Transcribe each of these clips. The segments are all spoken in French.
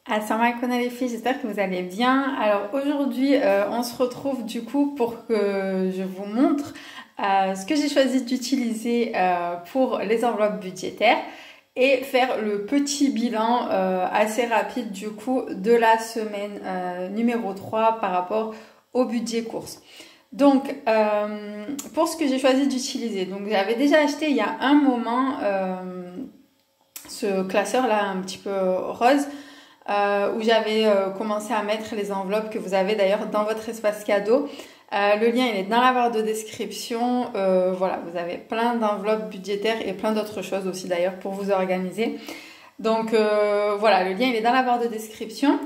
Assalamu alaikum les filles, j'espère que vous allez bien. Alors aujourd'hui, on se retrouve du coup pour que je vous montre ce que j'ai choisi d'utiliser pour les enveloppes budgétaires et faire le petit bilan assez rapide du coup de la semaine numéro 3 par rapport au budget course. Donc, pour ce que j'ai choisi d'utiliser, donc j'avais déjà acheté il y a un moment ce classeur là un petit peu rose où j'avais commencé à mettre les enveloppes que vous avez d'ailleurs dans votre espace cadeau. Le lien il est dans la barre de description. Voilà, vous avez plein d'enveloppes budgétaires et plein d'autres choses aussi d'ailleurs pour vous organiser. Donc voilà, le lien il est dans la barre de description.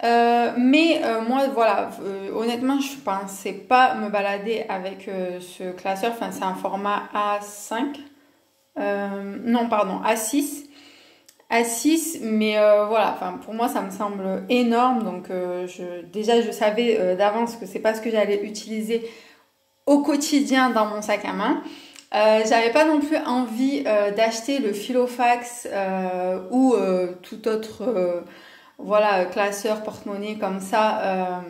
Moi voilà, honnêtement je pensais pas me balader avec ce classeur. Enfin c'est un format A5. Non pardon, A6, mais voilà, enfin pour moi ça me semble énorme, donc déjà je savais d'avance que c'est pas ce que j'allais utiliser au quotidien dans mon sac à main. J'avais pas non plus envie d'acheter le Filofax ou tout autre voilà classeur porte-monnaie comme ça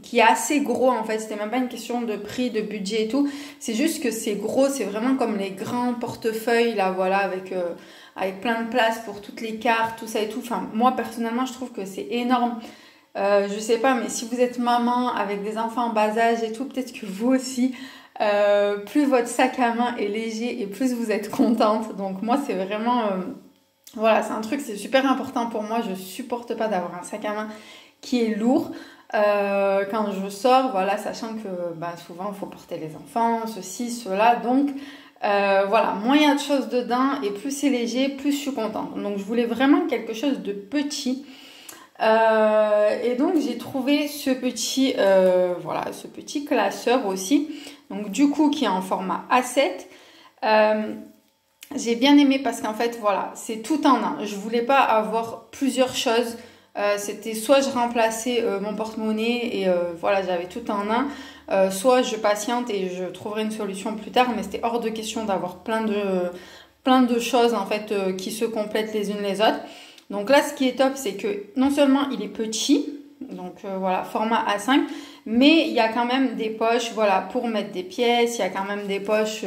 qui est assez gros en fait. C'était même pas une question de prix, de budget et tout. C'est juste que c'est gros, c'est vraiment comme les grands portefeuilles là, voilà, avec plein de place pour toutes les cartes, tout ça et tout. Enfin, moi personnellement, je trouve que c'est énorme. Je sais pas, mais si vous êtes maman avec des enfants en bas âge et tout, peut-être que vous aussi, plus votre sac à main est léger et plus vous êtes contente. Donc moi, c'est vraiment, voilà, c'est un truc, c'est super important pour moi. Je supporte pas d'avoir un sac à main qui est lourd. Quand je sors, voilà, sachant que bah, souvent il faut porter les enfants, ceci, cela, donc voilà, moins il y a de choses dedans et plus c'est léger, plus je suis contente. Donc je voulais vraiment quelque chose de petit. Et donc j'ai trouvé ce petit, voilà, ce petit classeur aussi. Donc du coup qui est en format A7. J'ai bien aimé parce qu'en fait voilà, c'est tout en un. Je voulais pas avoir plusieurs choses. C'était soit je remplaçais mon porte-monnaie et voilà, j'avais tout en un. Soit je patiente et je trouverai une solution plus tard, mais c'était hors de question d'avoir plein de choses en fait qui se complètent les unes les autres. Donc là, ce qui est top, c'est que non seulement il est petit, donc voilà, format A5, mais il y a quand même des poches, voilà, pour mettre des pièces, il y a quand même des poches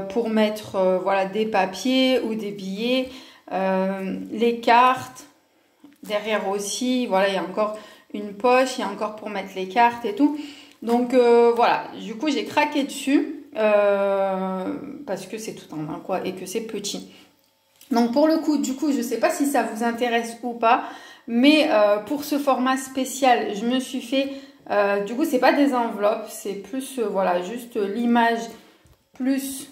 pour mettre voilà, des papiers ou des billets, les cartes, derrière aussi, voilà, il y a encore une poche, il y a encore pour mettre les cartes et tout. Donc voilà, du coup j'ai craqué dessus parce que c'est tout en un quoi et que c'est petit. Donc pour le coup, du coup, je sais pas si ça vous intéresse ou pas, mais pour ce format spécial, je me suis fait, du coup, c'est pas des enveloppes, c'est plus voilà, juste l'image plus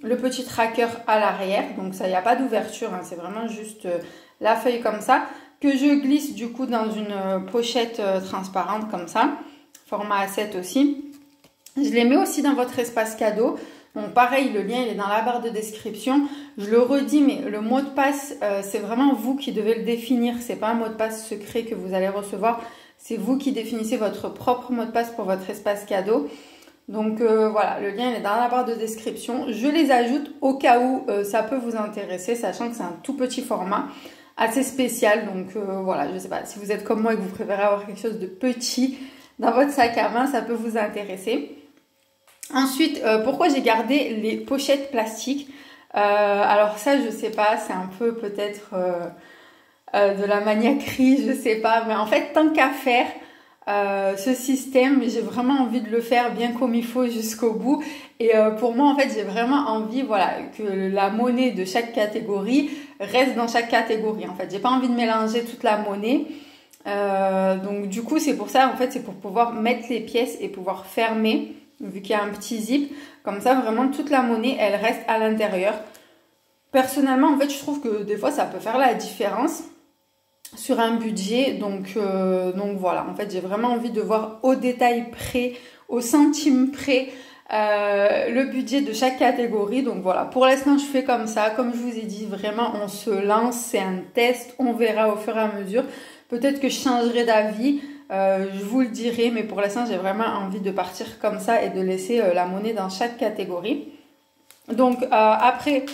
le petit tracker à l'arrière. Donc ça, il n'y a pas d'ouverture, hein, c'est vraiment juste la feuille comme ça que je glisse du coup dans une pochette transparente comme ça. Format A7 aussi. Je les mets aussi dans votre espace cadeau. Donc pareil, le lien il est dans la barre de description. Je le redis, mais le mot de passe, c'est vraiment vous qui devez le définir. C'est pas un mot de passe secret que vous allez recevoir. C'est vous qui définissez votre propre mot de passe pour votre espace cadeau. Donc voilà, le lien il est dans la barre de description. Je les ajoute au cas où ça peut vous intéresser, sachant que c'est un tout petit format assez spécial. Donc voilà, je sais pas, si vous êtes comme moi et que vous préférez avoir quelque chose de petit dans votre sac à main, ça peut vous intéresser. Ensuite, pourquoi j'ai gardé les pochettes plastiques alors ça, je sais pas, c'est un peu peut-être de la maniaquerie, je sais pas. Mais en fait, tant qu'à faire ce système, j'ai vraiment envie de le faire bien comme il faut jusqu'au bout. Et pour moi, en fait, j'ai vraiment envie, voilà, que la monnaie de chaque catégorie reste dans chaque catégorie. En fait, j'ai pas envie de mélanger toute la monnaie. Donc du coup c'est pour ça en fait, c'est pour pouvoir mettre les pièces et pouvoir fermer vu qu'il y a un petit zip, comme ça vraiment toute la monnaie elle reste à l'intérieur. Personnellement en fait je trouve que des fois ça peut faire la différence sur un budget, donc voilà, en fait j'ai vraiment envie de voir au détail près, au centime près le budget de chaque catégorie. Donc voilà, pour l'instant je fais comme ça, comme je vous ai dit, vraiment on se lance, c'est un test, on verra au fur et à mesure. Peut-être que je changerai d'avis, je vous le dirai, mais pour l'instant j'ai vraiment envie de partir comme ça et de laisser la monnaie dans chaque catégorie. Donc après,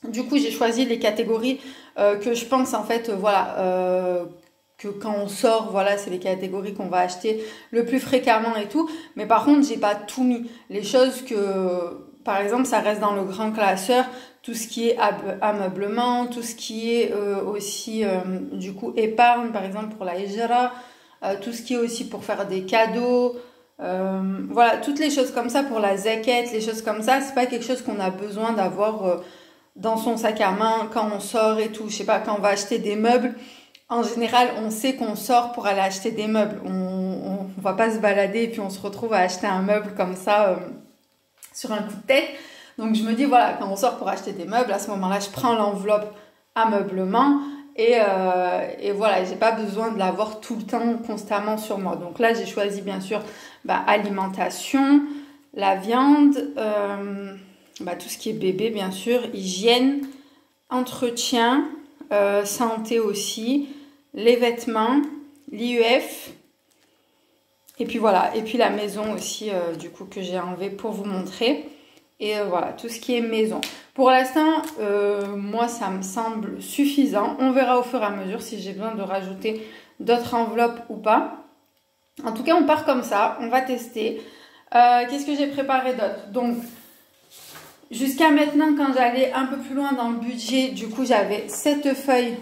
du coup j'ai choisi les catégories que je pense en fait, voilà, que quand on sort, voilà, c'est les catégories qu'on va acheter le plus fréquemment et tout. Mais par contre, j'ai pas tout mis. Les choses que, par exemple, ça reste dans le grand classeur, tout ce qui est ameublement, tout ce qui est aussi, du coup, épargne, par exemple, pour la hijra, tout ce qui est aussi pour faire des cadeaux, voilà, toutes les choses comme ça pour la zakat, les choses comme ça, c'est pas quelque chose qu'on a besoin d'avoir dans son sac à main quand on sort et tout. Je sais pas, quand on va acheter des meubles, en général, on sait qu'on sort pour aller acheter des meubles. On va pas se balader et puis on se retrouve à acheter un meuble comme ça sur un coup de tête. Donc je me dis, voilà, quand on sort pour acheter des meubles, à ce moment-là, je prends l'enveloppe ameublement et voilà, j'ai pas besoin de l'avoir tout le temps, constamment sur moi. Donc là, j'ai choisi bien sûr alimentation, la viande, tout ce qui est bébé, bien sûr, hygiène, entretien, santé aussi, les vêtements, l'IEF, et puis voilà, et puis la maison aussi, du coup, que j'ai enlevé pour vous montrer. Et voilà, tout ce qui est maison. Pour l'instant, moi, ça me semble suffisant. On verra au fur et à mesure si j'ai besoin de rajouter d'autres enveloppes ou pas. En tout cas, on part comme ça. On va tester. Qu'est-ce que j'ai préparé d'autre? Donc, jusqu'à maintenant, quand j'allais un peu plus loin dans le budget, du coup, j'avais cette feuille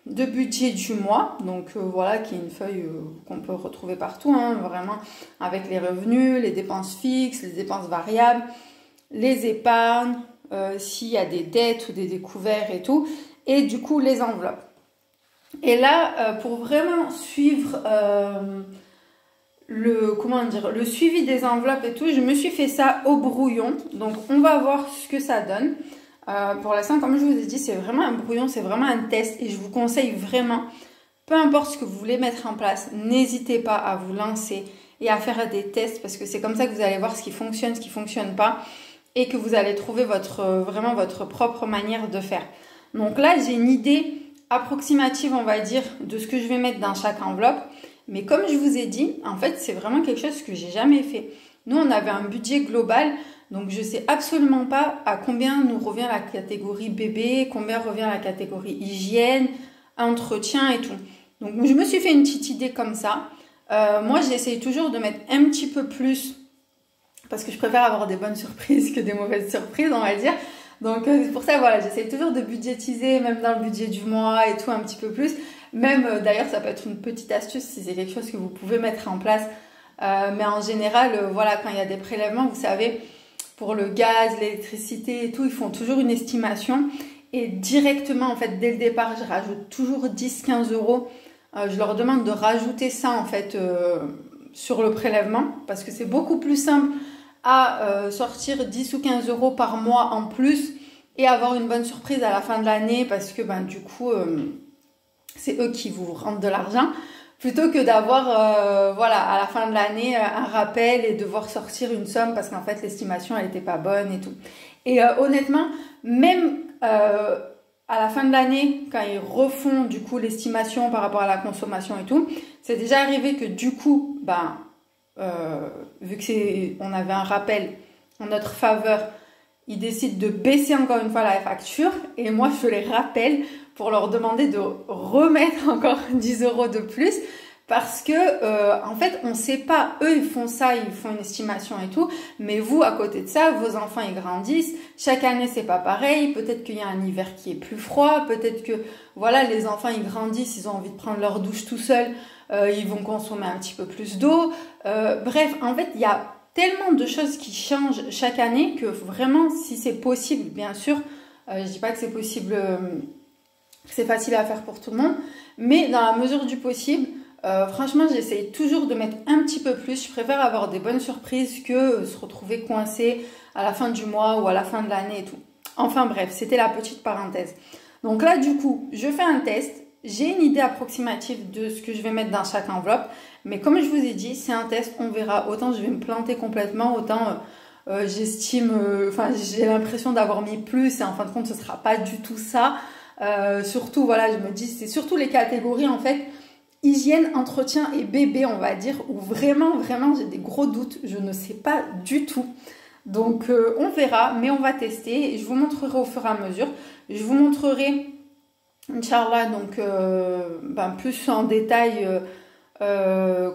de budget du mois. Donc, voilà, qui est une feuille qu'on peut retrouver partout, hein, vraiment, avec les revenus, les dépenses fixes, les dépenses variables, les épargnes, s'il y a des dettes ou des découverts et tout, et du coup les enveloppes. Et là, pour vraiment suivre le suivi des enveloppes et tout, je me suis fait ça au brouillon. Donc on va voir ce que ça donne. Pour l'instant, comme je vous ai dit, c'est vraiment un brouillon, c'est vraiment un test, et je vous conseille vraiment, peu importe ce que vous voulez mettre en place, n'hésitez pas à vous lancer et à faire des tests, parce que c'est comme ça que vous allez voir ce qui fonctionne, ce qui fonctionne pas, et que vous allez trouver vraiment votre propre manière de faire. Donc là, j'ai une idée approximative, on va dire, de ce que je vais mettre dans chaque enveloppe. Mais comme je vous ai dit, en fait, c'est vraiment quelque chose que j'ai jamais fait. Nous, on avait un budget global, donc je sais absolument pas à combien nous revient la catégorie bébé, combien revient la catégorie hygiène, entretien et tout. Donc je me suis fait une petite idée comme ça. Moi, j'essaye toujours de mettre un petit peu plus, parce que je préfère avoir des bonnes surprises que des mauvaises surprises, on va dire. Donc c'est pour ça, voilà, j'essaie toujours de budgétiser, même dans le budget du mois et tout, un petit peu plus. Même, d'ailleurs, ça peut être une petite astuce si c'est quelque chose que vous pouvez mettre en place. Mais en général, voilà, quand il y a des prélèvements, vous savez, pour le gaz, l'électricité et tout, ils font toujours une estimation. Et directement, en fait, dès le départ, je rajoute toujours 10-15 euros. Je leur demande de rajouter ça, en fait, sur le prélèvement, parce que c'est beaucoup plus simple à sortir 10 ou 15 euros par mois en plus et avoir une bonne surprise à la fin de l'année, parce que du coup c'est eux qui vous rendent de l'argent, plutôt que d'avoir voilà, à la fin de l'année un rappel et devoir sortir une somme parce qu'en fait l'estimation elle n'était pas bonne et tout. Et honnêtement, même à la fin de l'année, quand ils refont du coup l'estimation par rapport à la consommation et tout, c'est déjà arrivé que du coup vu que on avait un rappel en notre faveur, ils décident de baisser encore une fois la facture, et moi je les rappelle pour leur demander de remettre encore 10 euros de plus, parce que en fait on sait pas, eux ils font ça, ils font une estimation et tout, mais vous à côté de ça, vos enfants ils grandissent, chaque année c'est pas pareil, peut-être qu'il y a un hiver qui est plus froid, peut-être que voilà, les enfants ils grandissent, ils ont envie de prendre leur douche tout seuls, ils vont consommer un petit peu plus d'eau, bref, en fait il y a tellement de choses qui changent chaque année que vraiment, si c'est possible, bien sûr, je dis pas que c'est possible, que c'est facile à faire pour tout le monde, mais dans la mesure du possible, franchement, j'essaye toujours de mettre un petit peu plus. Je préfère avoir des bonnes surprises que se retrouver coincé à la fin du mois ou à la fin de l'année et tout. Enfin bref, c'était la petite parenthèse. Donc là, du coup, je fais un test. J'ai une idée approximative de ce que je vais mettre dans chaque enveloppe. Mais comme je vous ai dit, c'est un test, on verra. Autant je vais me planter complètement, autant j'estime, j'ai l'impression d'avoir mis plus. Et en fin de compte, ce ne sera pas du tout ça. Surtout, voilà, je me dis, c'est surtout les catégories, en fait, hygiène, entretien et bébé, on va dire, où vraiment, vraiment, j'ai des gros doutes. Je ne sais pas du tout. Donc, on verra, mais on va tester. Et je vous montrerai au fur et à mesure. Je vous montrerai Inch'Allah, donc plus en détail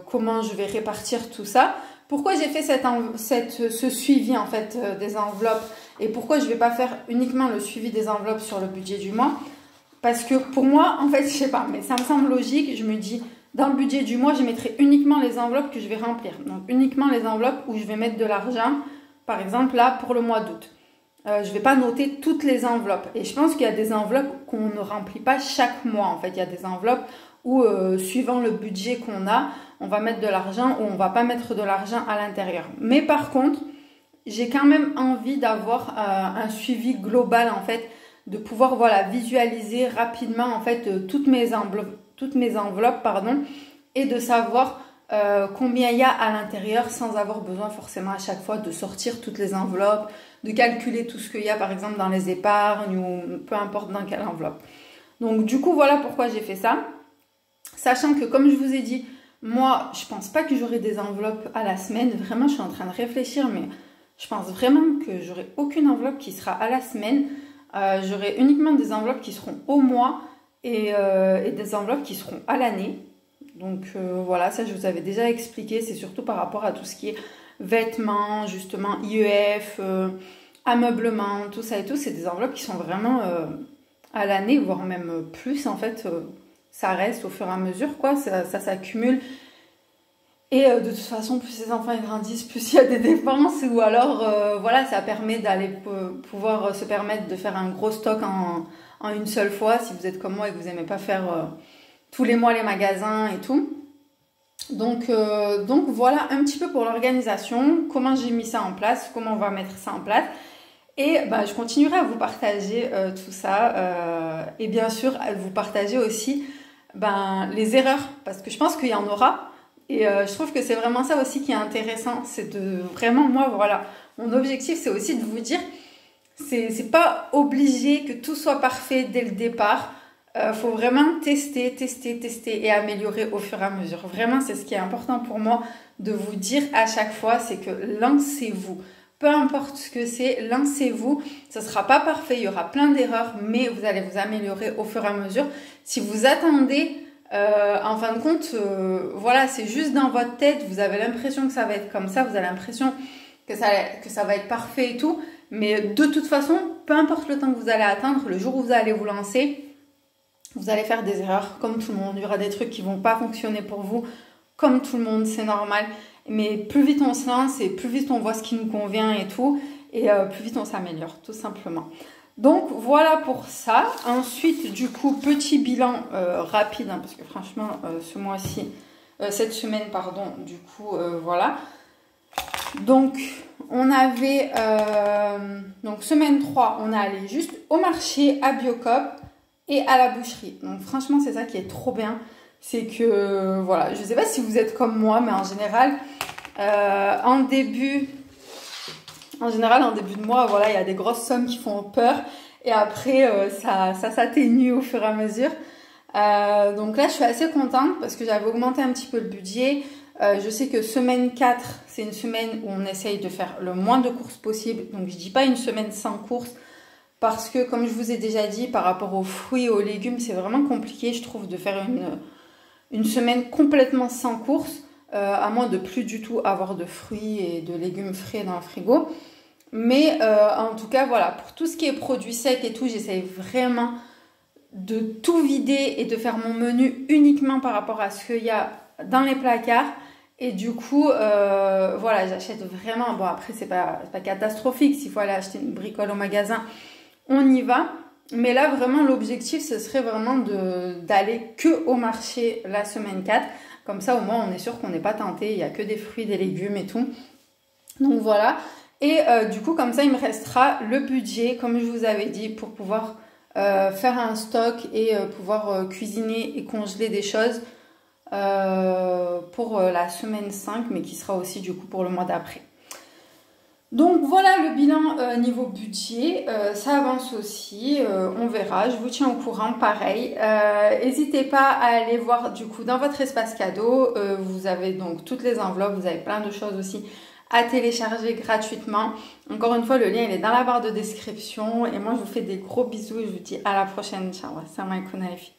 comment je vais répartir tout ça. Pourquoi j'ai fait ce suivi en fait des enveloppes et pourquoi je ne vais pas faire uniquement le suivi des enveloppes sur le budget du mois? Parce que pour moi, en fait, je sais pas, mais ça me semble logique. Je me dis, dans le budget du mois, je mettrai uniquement les enveloppes que je vais remplir. Donc uniquement les enveloppes où je vais mettre de l'argent, par exemple là pour le mois d'août. Je ne vais pas noter toutes les enveloppes. Et je pense qu'il y a des enveloppes qu'on ne remplit pas chaque mois. En fait, il y a des enveloppes où, suivant le budget qu'on a, on va mettre de l'argent ou on ne va pas mettre de l'argent à l'intérieur. Mais par contre, j'ai quand même envie d'avoir un suivi global, en fait, de pouvoir visualiser rapidement en fait toutes mes enveloppes, et de savoir combien il y a à l'intérieur sans avoir besoin forcément à chaque fois de sortir toutes les enveloppes, de calculer tout ce qu'il y a par exemple dans les épargnes ou peu importe dans quelle enveloppe. Donc du coup voilà pourquoi j'ai fait ça, sachant que comme je vous ai dit, moi je pense pas que j'aurai des enveloppes à la semaine, vraiment je suis en train de réfléchir, mais je pense vraiment que j'aurai aucune enveloppe qui sera à la semaine. J'aurai uniquement des enveloppes qui seront au mois et des enveloppes qui seront à l'année. Donc voilà, ça je vous avais déjà expliqué, c'est surtout par rapport à tout ce qui est vêtements, justement IEF, ameublement, tout ça et tout, c'est des enveloppes qui sont vraiment à l'année, voire même plus en fait, ça reste au fur et à mesure, quoi, ça s'accumule. Et de toute façon, plus les enfants ils grandissent, plus il y a des dépenses, ou alors ça permet d'aller pouvoir se permettre de faire un gros stock en une seule fois, si vous êtes comme moi et que vous n'aimez pas faire tous les mois les magasins et tout. Donc voilà un petit peu pour l'organisation, comment j'ai mis ça en place, comment on va mettre ça en place. Et je continuerai à vous partager tout ça et bien sûr à vous partager aussi les erreurs, parce que je pense qu'il y en aura. Et je trouve que c'est vraiment ça aussi qui est intéressant, c'est de vraiment, moi voilà, mon objectif c'est aussi de vous dire, c'est pas obligé que tout soit parfait dès le départ, faut vraiment tester et améliorer au fur et à mesure. Vraiment c'est ce qui est important pour moi de vous dire à chaque fois, c'est que lancez-vous. Peu importe ce que c'est, lancez-vous, ce ne sera pas parfait, il y aura plein d'erreurs, mais vous allez vous améliorer au fur et à mesure. Si vous attendez, en fin de compte, c'est juste dans votre tête, vous avez l'impression que ça va être comme ça, vous avez l'impression que ça va être parfait et tout, mais de toute façon, peu importe le temps que vous allez attendre, le jour où vous allez vous lancer, vous allez faire des erreurs comme tout le monde, il y aura des trucs qui ne vont pas fonctionner pour vous, comme tout le monde, c'est normal, mais plus vite on se lance et plus vite on voit ce qui nous convient et tout, et plus vite on s'améliore, tout simplement. Donc voilà pour ça. Ensuite, du coup, petit bilan rapide, parce que franchement, ce mois-ci, cette semaine, pardon, du coup, voilà. Donc, on avait, donc semaine 3, on est allé juste au marché, à Biocop et à la boucherie. Donc franchement, c'est ça qui est trop bien. C'est que, voilà, je ne sais pas si vous êtes comme moi, mais en général, en début de mois, voilà, il y a des grosses sommes qui font peur. Et après, ça s'atténue au fur et à mesure. Donc là, je suis assez contente parce que j'avais augmenté un petit peu le budget. Je sais que semaine 4, c'est une semaine où on essaye de faire le moins de courses possible. Donc, je ne dis pas une semaine sans courses parce que, comme je vous ai déjà dit, par rapport aux fruits et aux légumes, c'est vraiment compliqué, je trouve, de faire une semaine complètement sans courses. À moins de plus du tout avoir de fruits et de légumes frais dans le frigo. Mais en tout cas, voilà, pour tout ce qui est produits secs et tout, j'essaye vraiment de tout vider et de faire mon menu uniquement par rapport à ce qu'il y a dans les placards. Et du coup, j'achète vraiment... Bon, après, c'est pas catastrophique. S'il faut aller acheter une bricole au magasin, on y va. Mais là, vraiment, l'objectif, ce serait vraiment d'aller que au marché la semaine 4. Comme ça, au moins, on est sûr qu'on n'est pas tenté. Il n'y a que des fruits, des légumes et tout. Donc, voilà. Et du coup, comme ça, il me restera le budget, comme je vous avais dit, pour pouvoir faire un stock et pouvoir cuisiner et congeler des choses pour la semaine 5, mais qui sera aussi, du coup, pour le mois d'après. Donc voilà le bilan niveau budget, ça avance aussi, on verra, je vous tiens au courant, pareil. N'hésitez pas à aller voir du coup dans votre espace cadeau, vous avez donc toutes les enveloppes, vous avez plein de choses aussi à télécharger gratuitement. Encore une fois, le lien il est dans la barre de description. Et moi, je vous fais des gros bisous et je vous dis à la prochaine. Ciao, assalamu alaikum.